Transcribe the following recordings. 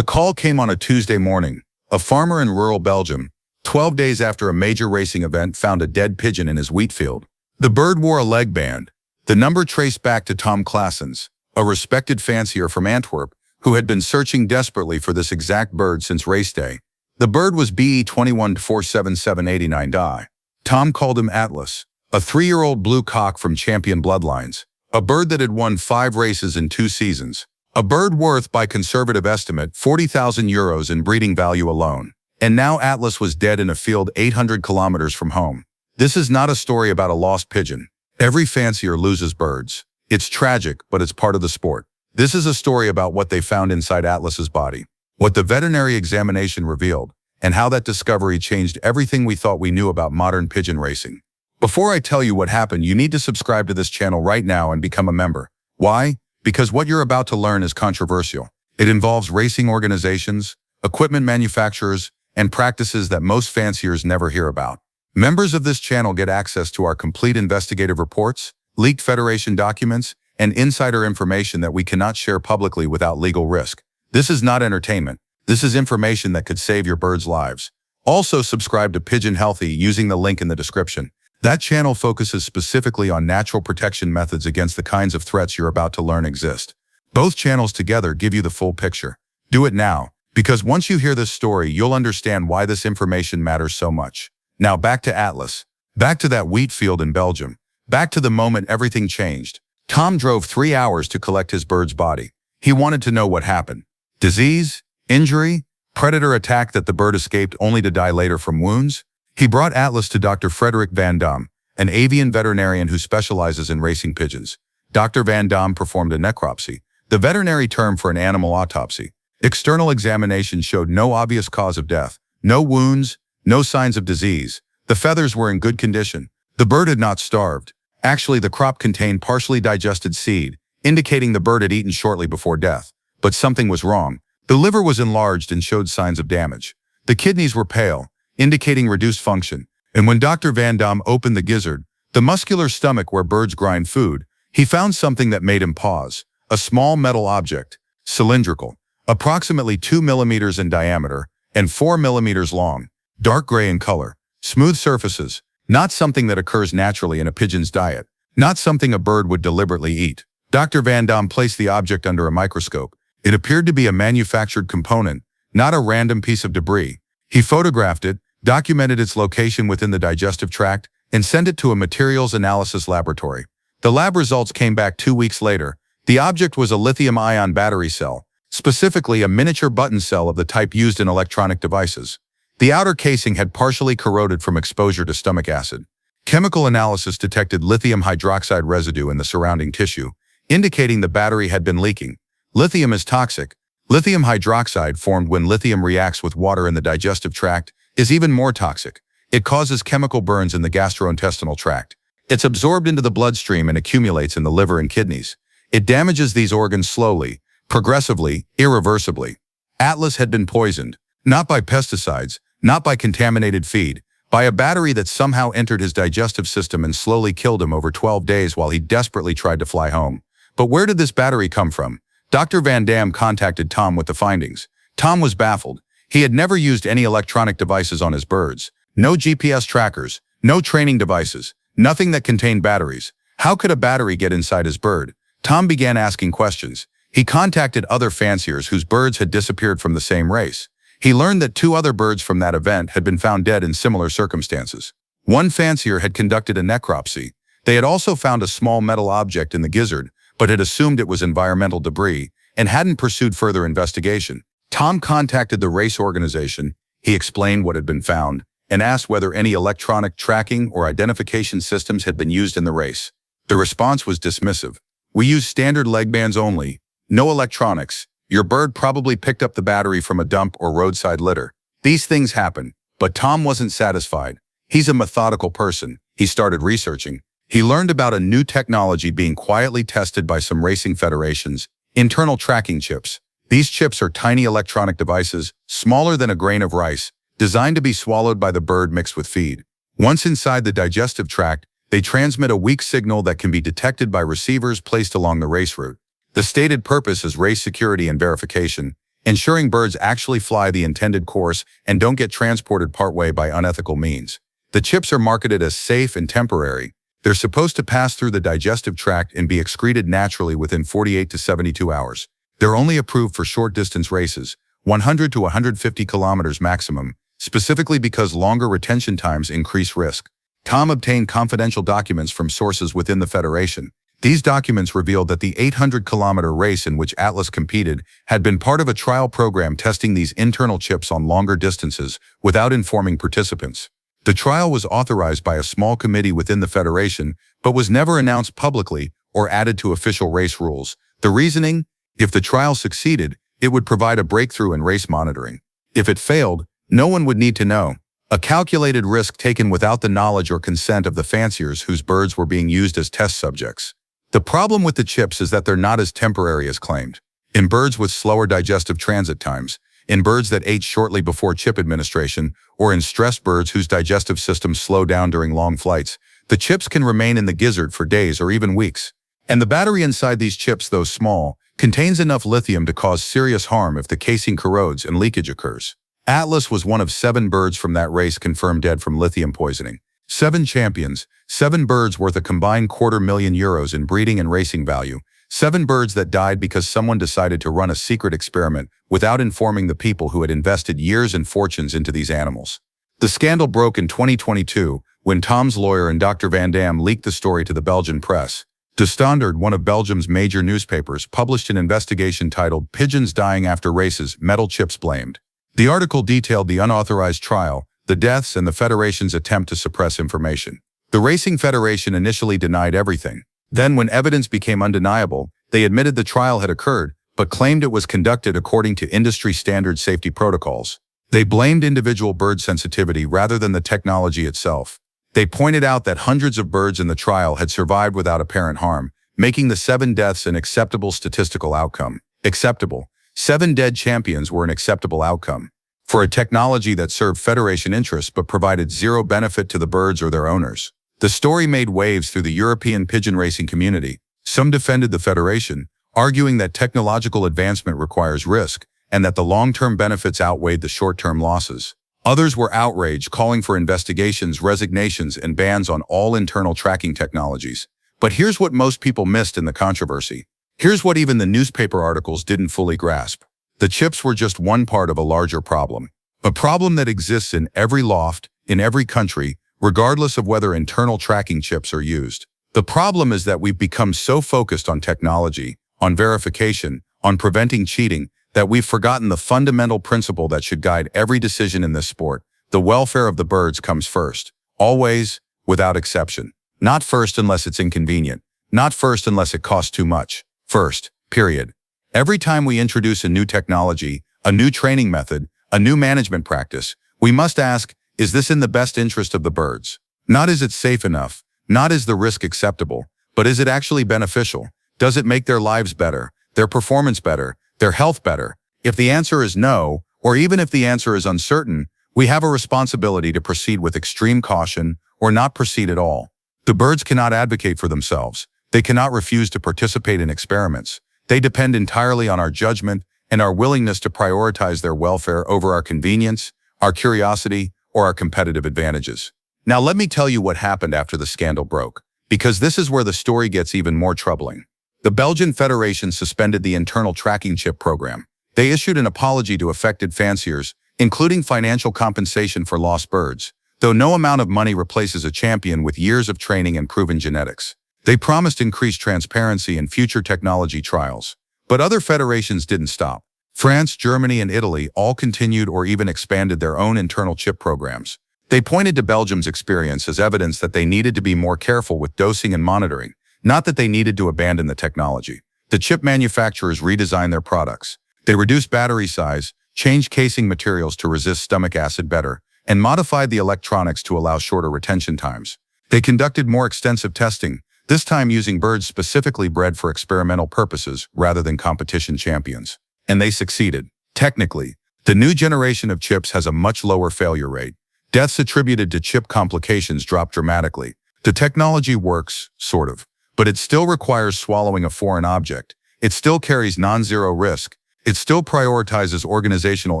The call came on a Tuesday morning. A farmer in rural Belgium, 12 days after a major racing event, found a dead pigeon in his wheat field. The bird wore a leg band. The number traced back to Tom Claessens, a respected fancier from Antwerp, who had been searching desperately for this exact bird since race day. The bird was BE 21-47789 die. Tom called him Atlas, a 3-year-old blue cock from champion bloodlines, a bird that had won 5 races in 2 seasons. A bird worth, by conservative estimate, €40,000 in breeding value alone. And now Atlas was dead in a field 800 kilometers from home. This is not a story about a lost pigeon. Every fancier loses birds. It's tragic, but it's part of the sport. This is a story about what they found inside Atlas's body, what the veterinary examination revealed, and how that discovery changed everything we thought we knew about modern pigeon racing. Before I tell you what happened, you need to subscribe to this channel right now and become a member. Why? Because what you're about to learn is controversial. It involves racing organizations, equipment manufacturers, and practices that most fanciers never hear about. Members of this channel get access to our complete investigative reports, leaked Federation documents, and insider information that we cannot share publicly without legal risk. This is not entertainment. This is information that could save your birds' lives. Also, subscribe to Pigeon Healthy using the link in the description. That channel focuses specifically on natural protection methods against the kinds of threats you're about to learn exist. Both channels together give you the full picture. Do it now, because once you hear this story, you'll understand why this information matters so much. Now back to Atlas. Back to that wheat field in Belgium. Back to the moment everything changed. Tom drove 3 hours to collect his bird's body. He wanted to know what happened. Disease? Injury? Predator attack that the bird escaped only to die later from wounds? He brought Atlas to Dr. Frederik van Dam, an avian veterinarian who specializes in racing pigeons. Dr. van Dam performed a necropsy, the veterinary term for an animal autopsy. External examination showed no obvious cause of death, no wounds, no signs of disease. The feathers were in good condition. The bird had not starved. Actually, the crop contained partially digested seed, indicating the bird had eaten shortly before death. But something was wrong. The liver was enlarged and showed signs of damage. The kidneys were pale, indicating reduced function. And when Dr. van Dam opened the gizzard, the muscular stomach where birds grind food, he found something that made him pause. A small metal object, cylindrical, approximately 2 millimeters in diameter and 4 millimeters long, dark gray in color, smooth surfaces, not something that occurs naturally in a pigeon's diet, not something a bird would deliberately eat. Dr. van Dam placed the object under a microscope. It appeared to be a manufactured component, not a random piece of debris. He photographed it, documented its location within the digestive tract, and sent it to a materials analysis laboratory. The lab results came back 2 weeks later. The object was a lithium-ion battery cell, specifically a miniature button cell of the type used in electronic devices. The outer casing had partially corroded from exposure to stomach acid. Chemical analysis detected lithium hydroxide residue in the surrounding tissue, indicating the battery had been leaking. Lithium is toxic. Lithium hydroxide, formed when lithium reacts with water in the digestive tract, is even more toxic. It causes chemical burns in the gastrointestinal tract. It's absorbed into the bloodstream and accumulates in the liver and kidneys. It damages these organs slowly, progressively, irreversibly. Atlas had been poisoned, not by pesticides, not by contaminated feed, by a battery that somehow entered his digestive system and slowly killed him over 12 days while he desperately tried to fly home. But where did this battery come from? Dr. van Dam contacted Tom with the findings. Tom was baffled. He had never used any electronic devices on his birds. No GPS trackers, no training devices, nothing that contained batteries. How could a battery get inside his bird? Tom began asking questions. He contacted other fanciers whose birds had disappeared from the same race. He learned that 2 other birds from that event had been found dead in similar circumstances. One fancier had conducted a necropsy. They had also found a small metal object in the gizzard, but had assumed it was environmental debris and hadn't pursued further investigation. Tom contacted the race organization. He explained what had been found and asked whether any electronic tracking or identification systems had been used in the race. The response was dismissive. "We use standard leg bands only. No electronics. Your bird probably picked up the battery from a dump or roadside litter." These things happen, but Tom wasn't satisfied. He's a methodical person. He started researching. He learned about a new technology being quietly tested by some racing federations, internal tracking chips. These chips are tiny electronic devices, smaller than a grain of rice, designed to be swallowed by the bird mixed with feed. Once inside the digestive tract, they transmit a weak signal that can be detected by receivers placed along the race route. The stated purpose is race security and verification. ensuring birds actually fly the intended course and don't get transported partway by unethical means. The chips are marketed as safe and temporary. They're supposed to pass through the digestive tract and be excreted naturally within 48 to 72 hours. They're only approved for short-distance races, 100 to 150 kilometers maximum, specifically because longer retention times increase risk. Tom obtained confidential documents from sources within the Federation. These documents revealed that the 800-kilometer race in which Atlas competed had been part of a trial program testing these internal chips on longer distances without informing participants. The trial was authorized by a small committee within the Federation, but was never announced publicly or added to official race rules. The reasoning? If the trial succeeded, it would provide a breakthrough in race monitoring. If it failed, no one would need to know. A calculated risk taken without the knowledge or consent of the fanciers whose birds were being used as test subjects. The problem with the chips is that they're not as temporary as claimed. In birds with slower digestive transit times, in birds that ate shortly before chip administration, or in stressed birds whose digestive systems slow down during long flights, the chips can remain in the gizzard for days or even weeks. And the battery inside these chips, though small, contains enough lithium to cause serious harm if the casing corrodes and leakage occurs. Atlas was one of 7 birds from that race confirmed dead from lithium poisoning. 7 champions, 7 birds worth a combined €250,000 in breeding and racing value. 7 birds that died because someone decided to run a secret experiment without informing the people who had invested years and fortunes into these animals. The scandal broke in 2022 when Tom's lawyer and Dr. Van Dam leaked the story to the Belgian press. De Standaard, one of Belgium's major newspapers, published an investigation titled "Pigeons Dying After Races, Metal Chips Blamed." The article detailed the unauthorized trial, the deaths, and the Federation's attempt to suppress information. The Racing Federation initially denied everything. Then, when evidence became undeniable, they admitted the trial had occurred, but claimed it was conducted according to industry-standard safety protocols. They blamed individual bird sensitivity rather than the technology itself. They pointed out that hundreds of birds in the trial had survived without apparent harm, making the 7 deaths an acceptable statistical outcome. Acceptable. 7 dead champions were an acceptable outcome. For a technology that served Federation interests but provided zero benefit to the birds or their owners. The story made waves through the European pigeon racing community. Some defended the Federation, arguing that technological advancement requires risk and that the long-term benefits outweighed the short-term losses. Others were outraged, calling for investigations, resignations, and bans on all internal tracking technologies. But here's what most people missed in the controversy. Here's what even the newspaper articles didn't fully grasp. The chips were just one part of a larger problem. A problem that exists in every loft, in every country, regardless of whether internal tracking chips are used. The problem is that we've become so focused on technology, on verification, on preventing cheating, that we've forgotten the fundamental principle that should guide every decision in this sport. The welfare of the birds comes first. Always, without exception. Not first unless it's inconvenient. Not first unless it costs too much. First, period. Every time we introduce a new technology, a new training method, a new management practice, we must ask, is this in the best interest of the birds? Not is it safe enough, not is the risk acceptable, but is it actually beneficial? Does it make their lives better, their performance better, their health better? If the answer is no, or even if the answer is uncertain, we have a responsibility to proceed with extreme caution or not proceed at all. The birds cannot advocate for themselves. They cannot refuse to participate in experiments. They depend entirely on our judgment and our willingness to prioritize their welfare over our convenience, our curiosity, or our competitive advantages. Now let me tell you what happened after the scandal broke, because this is where the story gets even more troubling. The Belgian Federation suspended the internal tracking chip program. They issued an apology to affected fanciers, including financial compensation for lost birds, though no amount of money replaces a champion with years of training and proven genetics. They promised increased transparency in future technology trials. But other federations didn't stop. France, Germany, and Italy all continued or even expanded their own internal chip programs. They pointed to Belgium's experience as evidence that they needed to be more careful with dosing and monitoring, not that they needed to abandon the technology. The chip manufacturers redesigned their products. They reduced battery size, changed casing materials to resist stomach acid better, and modified the electronics to allow shorter retention times. They conducted more extensive testing, this time using birds specifically bred for experimental purposes rather than competition champions. And they succeeded. Technically, the new generation of chips has a much lower failure rate. Deaths attributed to chip complications drop dramatically. The technology works, sort of, but it still requires swallowing a foreign object. It still carries non-zero risk. It still prioritizes organizational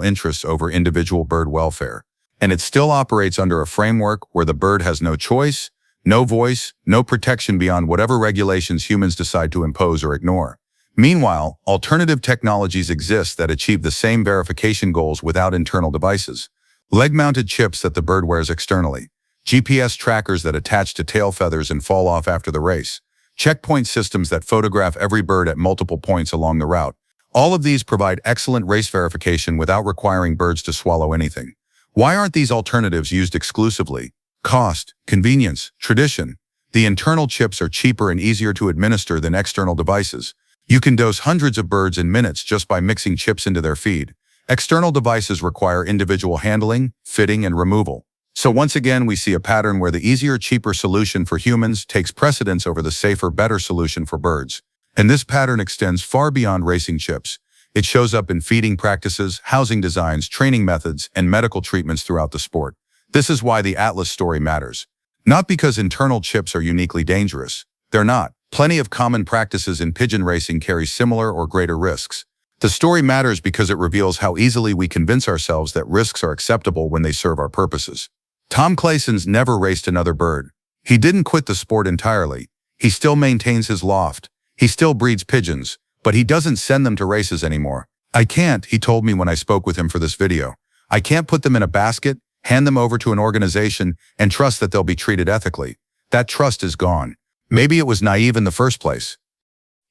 interests over individual bird welfare. And it still operates under a framework where the bird has no choice, no voice, no protection beyond whatever regulations humans decide to impose or ignore. Meanwhile, alternative technologies exist that achieve the same verification goals without internal devices. Leg-mounted chips that the bird wears externally, GPS trackers that attach to tail feathers and fall off after the race, checkpoint systems that photograph every bird at multiple points along the route. All of these provide excellent race verification without requiring birds to swallow anything. Why aren't these alternatives used exclusively? Cost, convenience, tradition. The internal chips are cheaper and easier to administer than external devices. You can dose hundreds of birds in minutes just by mixing chips into their feed. External devices require individual handling, fitting, and removal. So once again, we see a pattern where the easier, cheaper solution for humans takes precedence over the safer, better solution for birds. And this pattern extends far beyond racing chips. It shows up in feeding practices, housing designs, training methods, and medical treatments throughout the sport. This is why the Atlas story matters. Not because internal chips are uniquely dangerous. They're not. Plenty of common practices in pigeon racing carry similar or greater risks. The story matters because it reveals how easily we convince ourselves that risks are acceptable when they serve our purposes. Tom Claeson's never raced another bird. He didn't quit the sport entirely. He still maintains his loft. He still breeds pigeons, but he doesn't send them to races anymore. I can't, he told me when I spoke with him for this video. I can't put them in a basket, hand them over to an organization, and trust that they'll be treated ethically. That trust is gone. Maybe it was naive in the first place.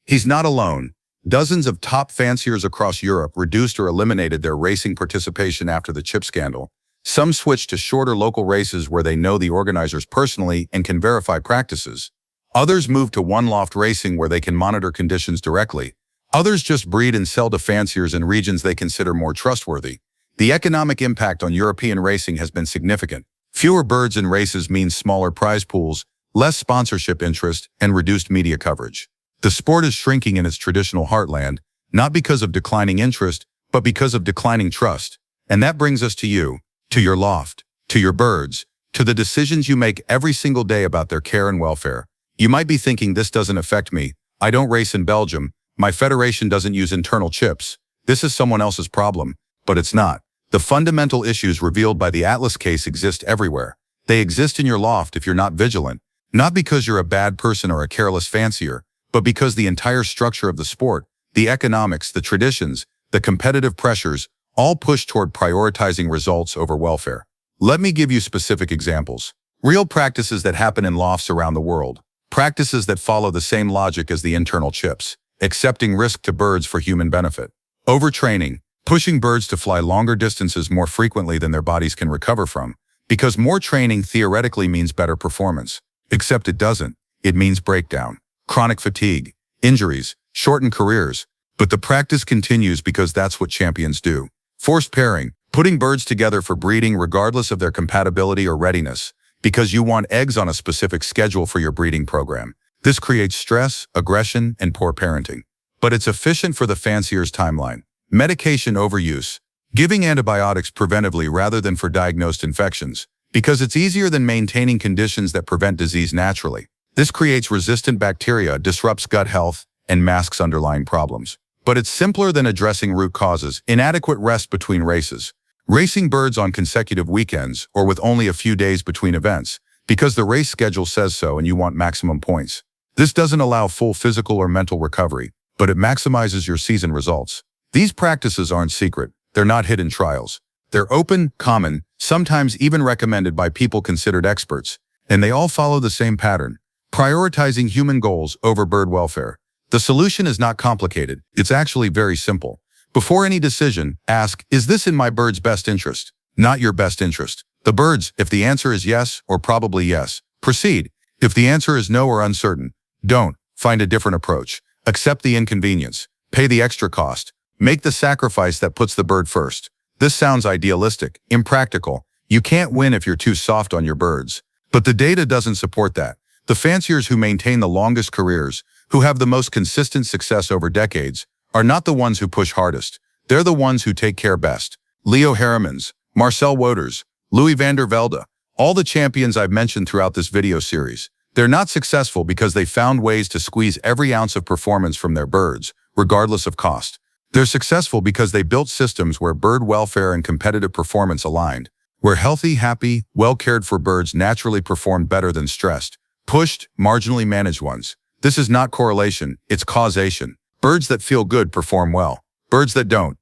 He's not alone. Dozens of top fanciers across Europe reduced or eliminated their racing participation after the chip scandal. Some switched to shorter local races where they know the organizers personally and can verify practices. Others moved to one-loft racing where they can monitor conditions directly. Others just breed and sell to fanciers in regions they consider more trustworthy. The economic impact on European racing has been significant. Fewer birds in races means smaller prize pools, less sponsorship interest, and reduced media coverage. The sport is shrinking in its traditional heartland, not because of declining interest, but because of declining trust. And that brings us to you, to your loft, to your birds, to the decisions you make every single day about their care and welfare. You might be thinking, this doesn't affect me. I don't race in Belgium. My federation doesn't use internal chips. This is someone else's problem. But it's not. The fundamental issues revealed by the Atlas case exist everywhere. They exist in your loft if you're not vigilant. Not because you're a bad person or a careless fancier, but because the entire structure of the sport, the economics, the traditions, the competitive pressures, all push toward prioritizing results over welfare. Let me give you specific examples. Real practices that happen in lofts around the world. Practices that follow the same logic as the internal chips. Accepting risk to birds for human benefit. Overtraining. Pushing birds to fly longer distances more frequently than their bodies can recover from. Because more training theoretically means better performance. Except it doesn't. It means breakdown, chronic fatigue, injuries, shortened careers. But the practice continues because that's what champions do. Forced pairing. Putting birds together for breeding regardless of their compatibility or readiness. Because you want eggs on a specific schedule for your breeding program. This creates stress, aggression, and poor parenting. But it's efficient for the fancier's timeline. Medication overuse. Giving antibiotics preventively rather than for diagnosed infections. Because it's easier than maintaining conditions that prevent disease naturally. This creates resistant bacteria, disrupts gut health, and masks underlying problems. But it's simpler than addressing root causes. Inadequate rest between races. Racing birds on consecutive weekends or with only a few days between events. Because the race schedule says so and you want maximum points. This doesn't allow full physical or mental recovery, but it maximizes your season results. These practices aren't secret. They're not hidden trials. They're open, common, sometimes even recommended by people considered experts, and they all follow the same pattern, prioritizing human goals over bird welfare. The solution is not complicated. It's actually very simple. Before any decision, ask, is this in my bird's best interest? Not your best interest. The birds, if the answer is yes or probably yes, proceed. If the answer is no or uncertain, don't. Find a different approach. Accept the inconvenience. Pay the extra cost. Make the sacrifice that puts the bird first. This sounds idealistic, impractical. You can't win if you're too soft on your birds. But the data doesn't support that. The fanciers who maintain the longest careers, who have the most consistent success over decades, are not the ones who push hardest. They're the ones who take care best. Leo Harrimans, Marcel Wouters, Louis van der Velde, all the champions I've mentioned throughout this video series. They're not successful because they found ways to squeeze every ounce of performance from their birds, regardless of cost. They're successful because they built systems where bird welfare and competitive performance aligned, where healthy, happy, well-cared-for birds naturally performed better than stressed, pushed, marginally managed ones. This is not correlation, it's causation. Birds that feel good perform well. Birds that don't.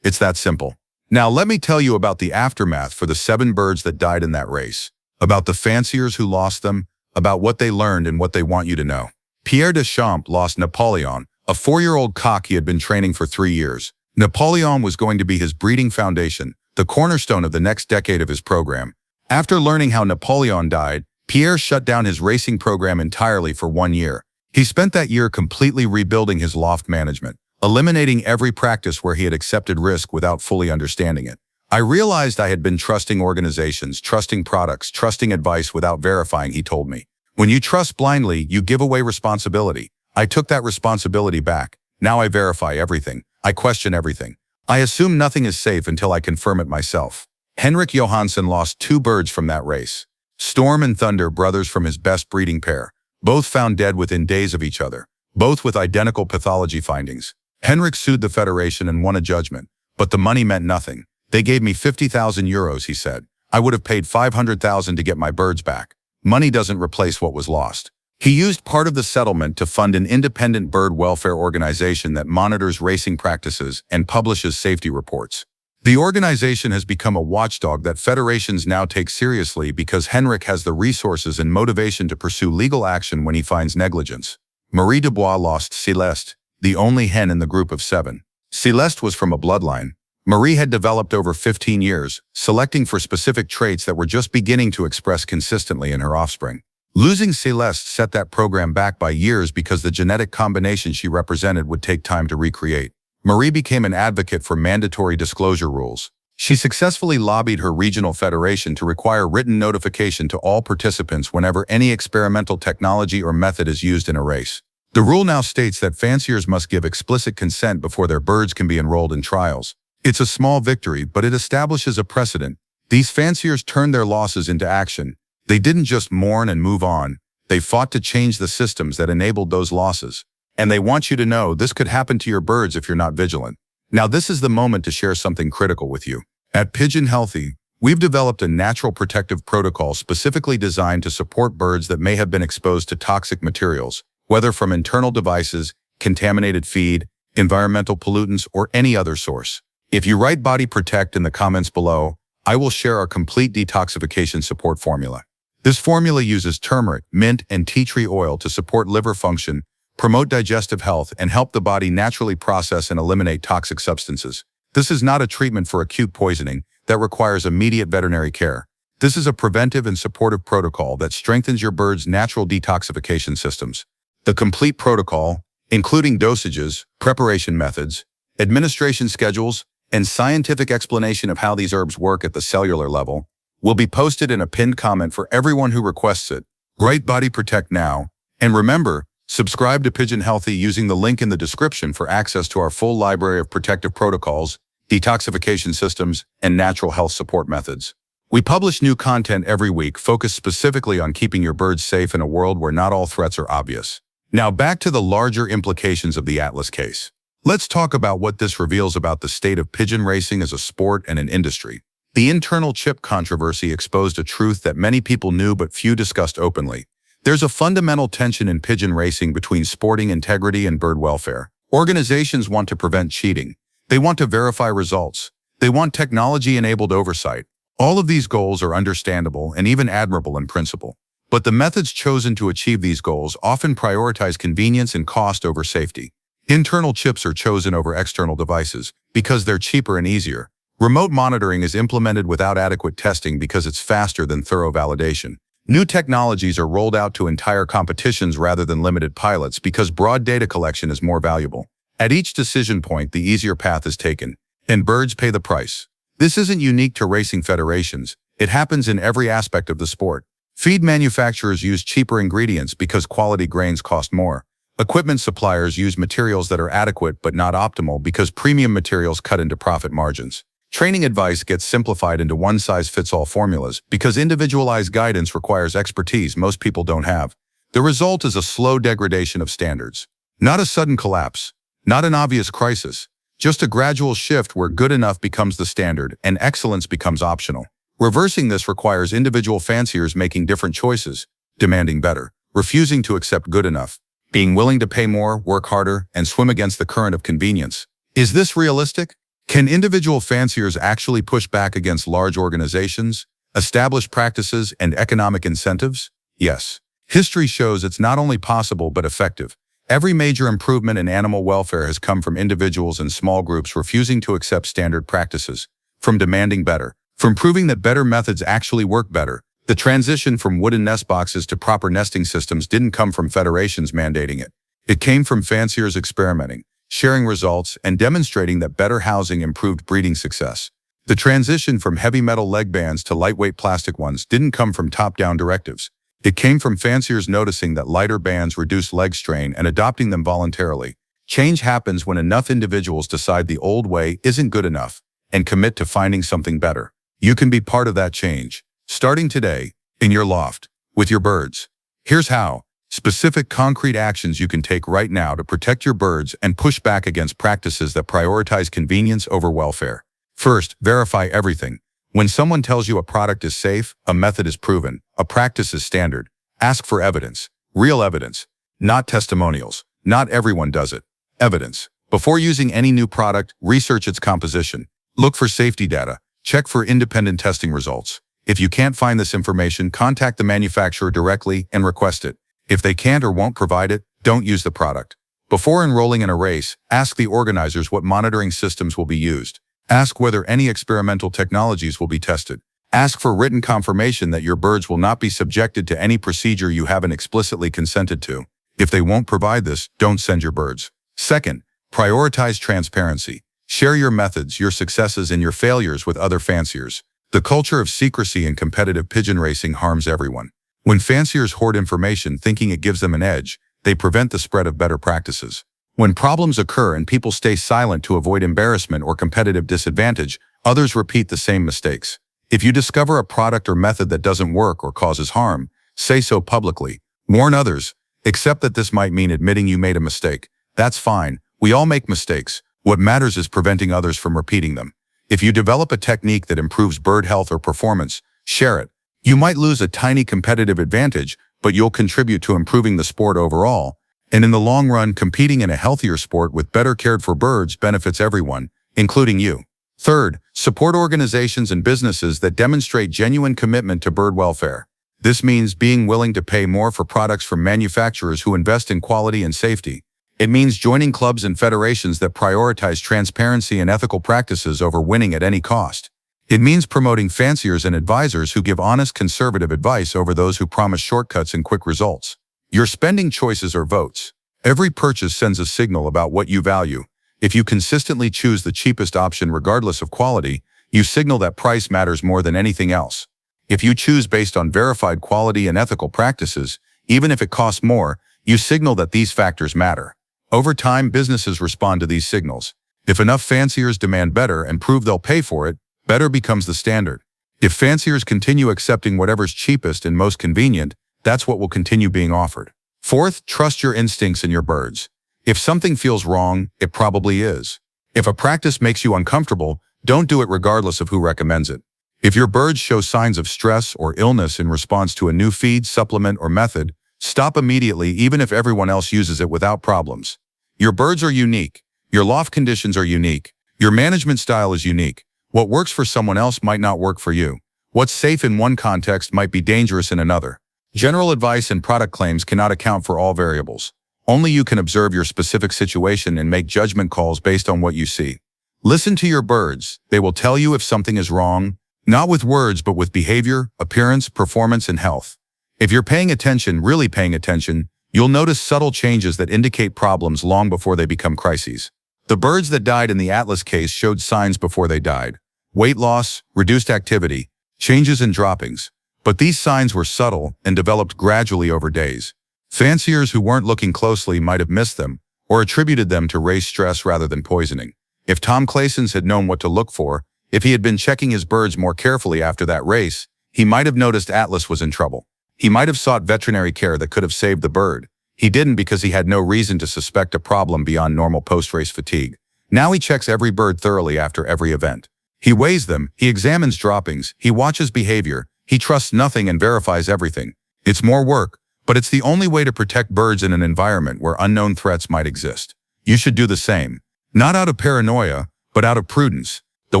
It's that simple. Now let me tell you about the aftermath for the 7 birds that died in that race, about the fanciers who lost them, about what they learned and what they want you to know. Pierre Deschamps lost Napoleon, a 4-year-old cock he had been training for 3 years. Napoleon was going to be his breeding foundation, the cornerstone of the next decade of his program. After learning how Napoleon died, Pierre shut down his racing program entirely for 1 year. He spent that year completely rebuilding his loft management, eliminating every practice where he had accepted risk without fully understanding it. I realized I had been trusting organizations, trusting products, trusting advice without verifying, he told me. When you trust blindly, you give away responsibility. I took that responsibility back. Now I verify everything. I question everything. I assume nothing is safe until I confirm it myself. Henrik Johansson lost 2 birds from that race. Storm and Thunder, brothers from his best breeding pair, both found dead within days of each other, both with identical pathology findings. Henrik sued the federation and won a judgment, but the money meant nothing. They gave me 50,000 euros, he said. I would have paid 500,000 to get my birds back. Money doesn't replace what was lost. He used part of the settlement to fund an independent bird welfare organization that monitors racing practices and publishes safety reports. The organization has become a watchdog that federations now take seriously because Henrik has the resources and motivation to pursue legal action when he finds negligence. Marie Dubois lost Celeste, the only hen in the group of 7. Celeste was from a bloodline Marie had developed over 15 years, selecting for specific traits that were just beginning to express consistently in her offspring. Losing Celeste set that program back by years because the genetic combination she represented would take time to recreate. Marie became an advocate for mandatory disclosure rules. She successfully lobbied her regional federation to require written notification to all participants whenever any experimental technology or method is used in a race. The rule now states that fanciers must give explicit consent before their birds can be enrolled in trials. It's a small victory, but it establishes a precedent. These fanciers turned their losses into action. They didn't just mourn and move on. They fought to change the systems that enabled those losses. And they want you to know this could happen to your birds if you're not vigilant. Now this is the moment to share something critical with you. At Pigeon Healthy, we've developed a natural protective protocol specifically designed to support birds that may have been exposed to toxic materials, whether from internal devices, contaminated feed, environmental pollutants, or any other source. If you write Body Protect in the comments below, I will share our complete detoxification support formula. This formula uses turmeric, mint, and tea tree oil to support liver function, promote digestive health, and help the body naturally process and eliminate toxic substances. This is not a treatment for acute poisoning that requires immediate veterinary care. This is a preventive and supportive protocol that strengthens your bird's natural detoxification systems. The complete protocol, including dosages, preparation methods, administration schedules, and scientific explanation of how these herbs work at the cellular level, will be posted in a pinned comment for everyone who requests it. Write Body Protect now, and remember, subscribe to Pigeon Healthy using the link in the description for access to our full library of protective protocols, detoxification systems, and natural health support methods. We publish new content every week focused specifically on keeping your birds safe in a world where not all threats are obvious. Now back to the larger implications of the Atlas case. Let's talk about what this reveals about the state of pigeon racing as a sport and an industry. The internal chip controversy exposed a truth that many people knew but few discussed openly. There's a fundamental tension in pigeon racing between sporting integrity and bird welfare. Organizations want to prevent cheating. They want to verify results. They want technology-enabled oversight. All of these goals are understandable and even admirable in principle. But the methods chosen to achieve these goals often prioritize convenience and cost over safety. Internal chips are chosen over external devices because they're cheaper and easier. Remote monitoring is implemented without adequate testing because it's faster than thorough validation. New technologies are rolled out to entire competitions rather than limited pilots because broad data collection is more valuable. At each decision point, the easier path is taken, and birds pay the price. This isn't unique to racing federations. It happens in every aspect of the sport. Feed manufacturers use cheaper ingredients because quality grains cost more. Equipment suppliers use materials that are adequate but not optimal because premium materials cut into profit margins. Training advice gets simplified into one-size-fits-all formulas because individualized guidance requires expertise most people don't have. The result is a slow degradation of standards. Not a sudden collapse, not an obvious crisis, Just a gradual shift where good enough becomes the standard and excellence becomes optional. Reversing this requires individual fanciers making different choices, demanding better, refusing to accept good enough, being willing to pay more, work harder, and swim against the current of convenience. Is this realistic? Can individual fanciers actually push back against large organizations, established practices, and economic incentives? Yes. History shows it's not only possible but effective. Every major improvement in animal welfare has come from individuals and small groups refusing to accept standard practices, from demanding better, from proving that better methods actually work better. The transition from wooden nest boxes to proper nesting systems didn't come from federations mandating it. It came from fanciers experimenting, sharing results, and demonstrating that better housing improved breeding success. The transition from heavy metal leg bands to lightweight plastic ones didn't come from top-down directives. It came from fanciers noticing that lighter bands reduce leg strain and adopting them voluntarily. Change happens when enough individuals decide the old way isn't good enough and commit to finding something better. You can be part of that change, starting today, in your loft, with your birds. Here's how. Specific concrete actions you can take right now to protect your birds and push back against practices that prioritize convenience over welfare. First, verify everything. When someone tells you a product is safe, a method is proven, a practice is standard, ask for evidence. Real evidence. Not testimonials. Not everyone does it. Evidence. Before using any new product, research its composition. Look for safety data. Check for independent testing results. If you can't find this information, contact the manufacturer directly and request it. If they can't or won't provide it, don't use the product. Before enrolling in a race, ask the organizers what monitoring systems will be used. Ask whether any experimental technologies will be tested. Ask for written confirmation that your birds will not be subjected to any procedure you haven't explicitly consented to. If they won't provide this, don't send your birds. Second, prioritize transparency. Share your methods, your successes, and your failures with other fanciers. The culture of secrecy in competitive pigeon racing harms everyone. When fanciers hoard information thinking it gives them an edge, they prevent the spread of better practices. When problems occur and people stay silent to avoid embarrassment or competitive disadvantage, others repeat the same mistakes. If you discover a product or method that doesn't work or causes harm, say so publicly. Warn others. Accept that this might mean admitting you made a mistake. That's fine. We all make mistakes. What matters is preventing others from repeating them. If you develop a technique that improves bird health or performance, share it. You might lose a tiny competitive advantage, but you'll contribute to improving the sport overall. And in the long run, competing in a healthier sport with better cared for birds benefits everyone, including you. Third, support organizations and businesses that demonstrate genuine commitment to bird welfare. This means being willing to pay more for products from manufacturers who invest in quality and safety. It means joining clubs and federations that prioritize transparency and ethical practices over winning at any cost. It means promoting fanciers and advisors who give honest conservative advice over those who promise shortcuts and quick results. Your spending choices are votes. Every purchase sends a signal about what you value. If you consistently choose the cheapest option regardless of quality, you signal that price matters more than anything else. If you choose based on verified quality and ethical practices, even if it costs more, you signal that these factors matter. Over time, businesses respond to these signals. If enough fanciers demand better and prove they'll pay for it, better becomes the standard. If fanciers continue accepting whatever's cheapest and most convenient, that's what will continue being offered. Fourth, trust your instincts and your birds. If something feels wrong, it probably is. If a practice makes you uncomfortable, don't do it regardless of who recommends it. If your birds show signs of stress or illness in response to a new feed, supplement, or method, stop immediately even if everyone else uses it without problems. Your birds are unique. Your loft conditions are unique. Your management style is unique. What works for someone else might not work for you. What's safe in one context might be dangerous in another. General advice and product claims cannot account for all variables. Only you can observe your specific situation and make judgment calls based on what you see. Listen to your birds. They will tell you if something is wrong, not with words but with behavior, appearance, performance, and health. If you're paying attention, really paying attention, you'll notice subtle changes that indicate problems long before they become crises. The birds that died in the Atlas case showed signs before they died. Weight loss, reduced activity, changes in droppings. But these signs were subtle and developed gradually over days. Fanciers who weren't looking closely might have missed them or attributed them to race stress rather than poisoning. If Tom Claessens had known what to look for, if he had been checking his birds more carefully after that race, he might have noticed Atlas was in trouble. He might have sought veterinary care that could have saved the bird. He didn't because he had no reason to suspect a problem beyond normal post-race fatigue. Now he checks every bird thoroughly after every event. He weighs them, he examines droppings, he watches behavior, he trusts nothing and verifies everything. It's more work, but it's the only way to protect birds in an environment where unknown threats might exist. You should do the same. Not out of paranoia, but out of prudence. The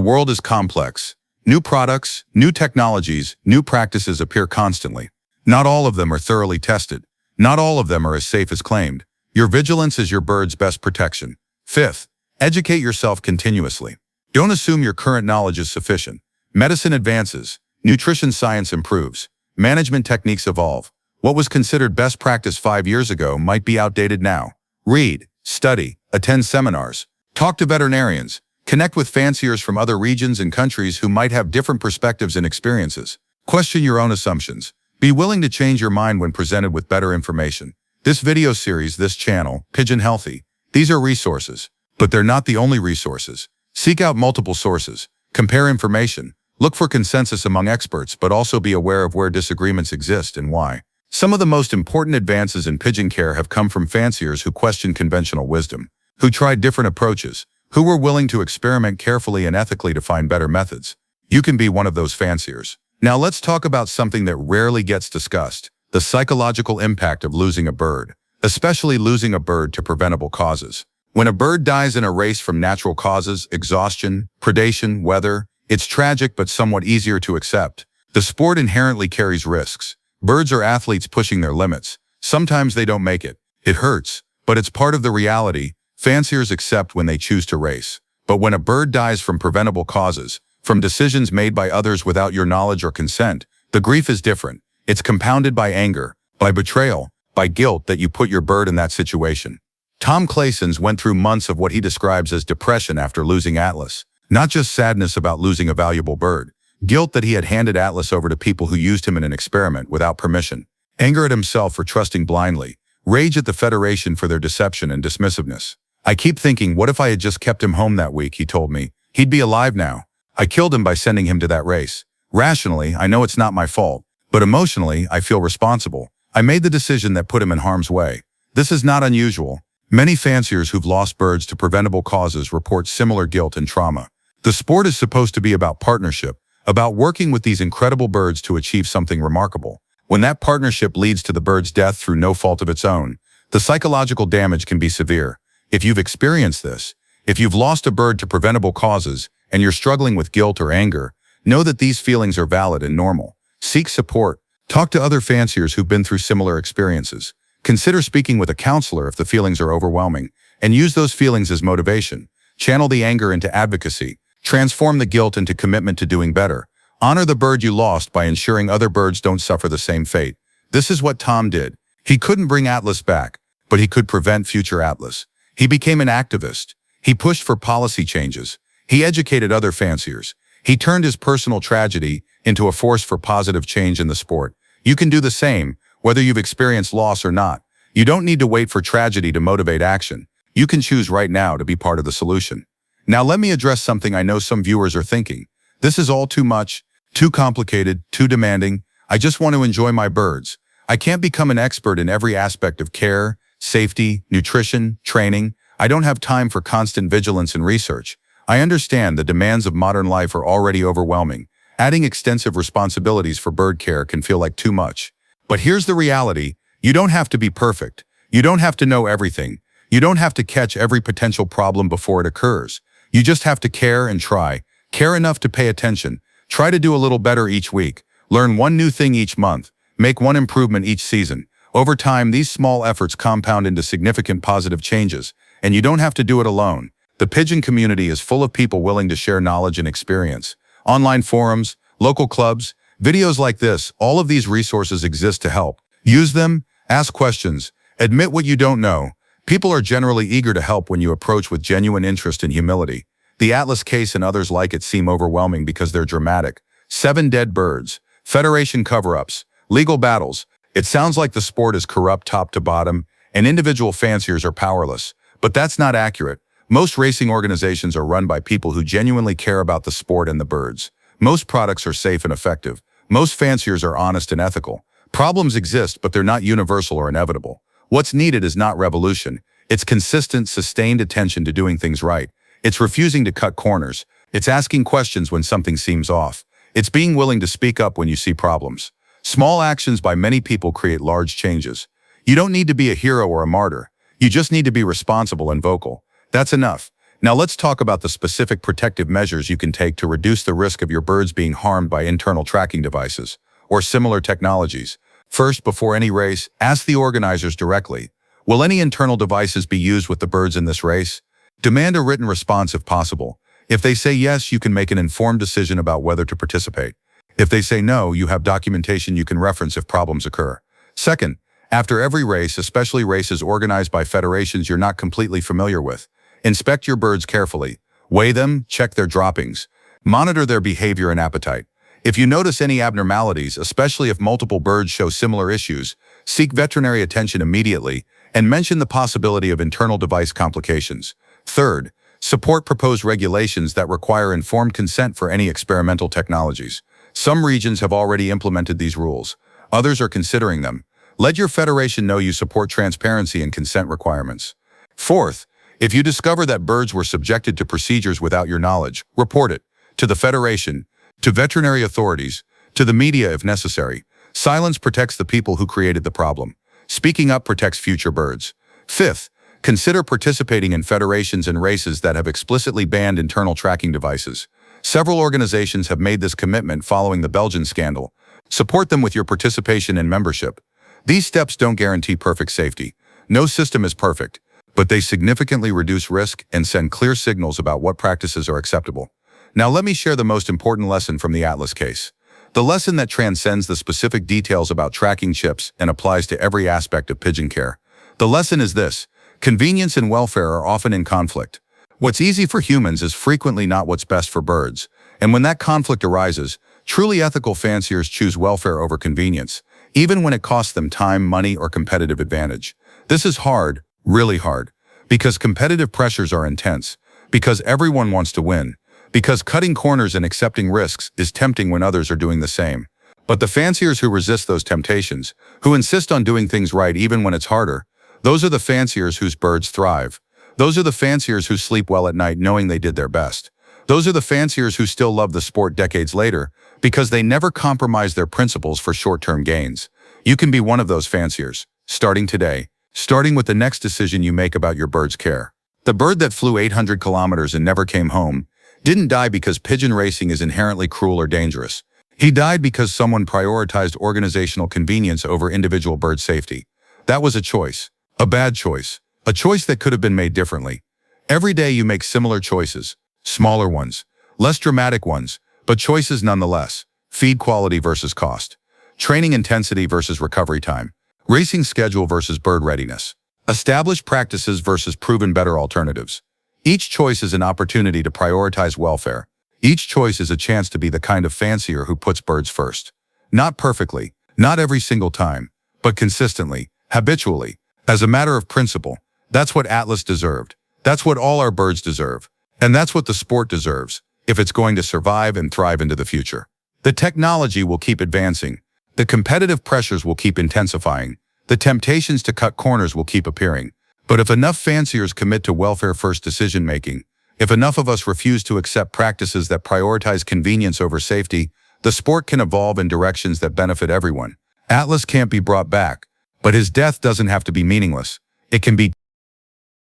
world is complex. New products, new technologies, new practices appear constantly. Not all of them are thoroughly tested. Not all of them are as safe as claimed. Your vigilance is your bird's best protection. Fifth, educate yourself continuously. Don't assume your current knowledge is sufficient. Medicine advances. Nutrition science improves. Management techniques evolve. What was considered best practice 5 years ago might be outdated now. Read, study, attend seminars, talk to veterinarians, connect with fanciers from other regions and countries who might have different perspectives and experiences. Question your own assumptions. Be willing to change your mind when presented with better information. This video series, this channel, Pigeon Healthy, these are resources, but they're not the only resources. Seek out multiple sources. Compare information. Look for consensus among experts, but also be aware of where disagreements exist and why. Some of the most important advances in pigeon care have come from fanciers who questioned conventional wisdom, who tried different approaches, who were willing to experiment carefully and ethically to find better methods. You can be one of those fanciers. Now let's talk about something that rarely gets discussed, the psychological impact of losing a bird, especially losing a bird to preventable causes. When a bird dies in a race from natural causes, exhaustion, predation, weather, it's tragic but somewhat easier to accept. The sport inherently carries risks. Birds are athletes pushing their limits. Sometimes they don't make it. It hurts, but it's part of the reality. Fanciers accept when they choose to race. But when a bird dies from preventable causes, from decisions made by others without your knowledge or consent, the grief is different. It's compounded by anger, by betrayal, by guilt that you put your bird in that situation. Tom Claessens went through months of what he describes as depression after losing Atlas. Not just sadness about losing a valuable bird, guilt that he had handed Atlas over to people who used him in an experiment without permission, anger at himself for trusting blindly, rage at the Federation for their deception and dismissiveness. I keep thinking, what if I had just kept him home that week, he told me. He'd be alive now. I killed him by sending him to that race. Rationally, I know it's not my fault, but emotionally, I feel responsible. I made the decision that put him in harm's way. This is not unusual. Many fanciers who've lost birds to preventable causes report similar guilt and trauma. The sport is supposed to be about partnership, about working with these incredible birds to achieve something remarkable. When that partnership leads to the bird's death through no fault of its own, the psychological damage can be severe. If you've experienced this, if you've lost a bird to preventable causes and you're struggling with guilt or anger, know that these feelings are valid and normal. Seek support. Talk to other fanciers who've been through similar experiences. Consider speaking with a counselor if the feelings are overwhelming, and use those feelings as motivation. Channel the anger into advocacy. Transform the guilt into commitment to doing better. Honor the bird you lost by ensuring other birds don't suffer the same fate. This is what Tom did. He couldn't bring Atlas back, but he could prevent future Atlas. He became an activist. He pushed for policy changes. He educated other fanciers. He turned his personal tragedy into a force for positive change in the sport. You can do the same, whether you've experienced loss or not. You don't need to wait for tragedy to motivate action. You can choose right now to be part of the solution. Now let me address something I know some viewers are thinking. This is all too much, too complicated, too demanding. I just want to enjoy my birds. I can't become an expert in every aspect of care, safety, nutrition, training. I don't have time for constant vigilance and research. I understand the demands of modern life are already overwhelming. Adding extensive responsibilities for bird care can feel like too much. But here's the reality. You don't have to be perfect. You don't have to know everything. You don't have to catch every potential problem before it occurs. You just have to care and try. Care enough to pay attention. Try to do a little better each week. Learn one new thing each month. Make one improvement each season. Over time, these small efforts compound into significant positive changes, and you don't have to do it alone. The pigeon community is full of people willing to share knowledge and experience. Online forums, local clubs, videos like this, all of these resources exist to help. Use them, ask questions, admit what you don't know. People are generally eager to help when you approach with genuine interest and humility. The Atlas case and others like it seem overwhelming because they're dramatic. 7 dead birds, Federation cover-ups, legal battles. It sounds like the sport is corrupt top to bottom, and individual fanciers are powerless. But that's not accurate. Most racing organizations are run by people who genuinely care about the sport and the birds. Most products are safe and effective. Most fanciers are honest and ethical. Problems exist, but they're not universal or inevitable. What's needed is not revolution. It's consistent, sustained attention to doing things right. It's refusing to cut corners. It's asking questions when something seems off. It's being willing to speak up when you see problems. Small actions by many people create large changes. You don't need to be a hero or a martyr. You just need to be responsible and vocal. That's enough. Now let's talk about the specific protective measures you can take to reduce the risk of your birds being harmed by internal tracking devices or similar technologies. First, before any race, ask the organizers directly. Will any internal devices be used with the birds in this race? Demand a written response if possible. If they say yes, you can make an informed decision about whether to participate. If they say no, you have documentation you can reference if problems occur. Second, after every race, especially races organized by federations you're not completely familiar with, inspect your birds carefully. Weigh them, check their droppings. Monitor their behavior and appetite. If you notice any abnormalities, especially if multiple birds show similar issues, seek veterinary attention immediately and mention the possibility of internal device complications. Third, support proposed regulations that require informed consent for any experimental technologies. Some regions have already implemented these rules. Others are considering them. Let your federation know you support transparency and consent requirements. Fourth, if you discover that birds were subjected to procedures without your knowledge, report it to the federation, to veterinary authorities, to the media if necessary. Silence protects the people who created the problem. Speaking up protects future birds. Fifth, consider participating in federations and races that have explicitly banned internal tracking devices. Several organizations have made this commitment following the Belgian scandal. Support them with your participation and membership. These steps don't guarantee perfect safety. No system is perfect, but they significantly reduce risk and send clear signals about what practices are acceptable. Now let me share the most important lesson from the Atlas case. The lesson that transcends the specific details about tracking chips and applies to every aspect of pigeon care. The lesson is this: convenience and welfare are often in conflict. What's easy for humans is frequently not what's best for birds. And when that conflict arises, truly ethical fanciers choose welfare over convenience, even when it costs them time, money, or competitive advantage. This is hard, really hard, because competitive pressures are intense, because everyone wants to win, because cutting corners and accepting risks is tempting when others are doing the same. But the fanciers who resist those temptations, who insist on doing things right even when it's harder, those are the fanciers whose birds thrive. Those are the fanciers who sleep well at night knowing they did their best. Those are the fanciers who still love the sport decades later because they never compromise their principles for short-term gains. You can be one of those fanciers, starting today, starting with the next decision you make about your bird's care. The bird that flew 800 kilometers and never came home didn't die because pigeon racing is inherently cruel or dangerous. He died because someone prioritized organizational convenience over individual bird safety. That was a choice, a bad choice, a choice that could have been made differently. Every day you make similar choices, smaller ones, less dramatic ones, but choices nonetheless. Feed quality versus cost, training intensity versus recovery time, racing schedule versus bird readiness, established practices versus proven better alternatives. Each choice is an opportunity to prioritize welfare. Each choice is a chance to be the kind of fancier who puts birds first. Not perfectly, not every single time, but consistently, habitually, as a matter of principle. That's what Atlas deserved. That's what all our birds deserve. And that's what the sport deserves, if it's going to survive and thrive into the future. The technology will keep advancing. The competitive pressures will keep intensifying. The temptations to cut corners will keep appearing. But if enough fanciers commit to welfare-first decision-making, if enough of us refuse to accept practices that prioritize convenience over safety, the sport can evolve in directions that benefit everyone. Atlas can't be brought back, but his death doesn't have to be meaningless. It can be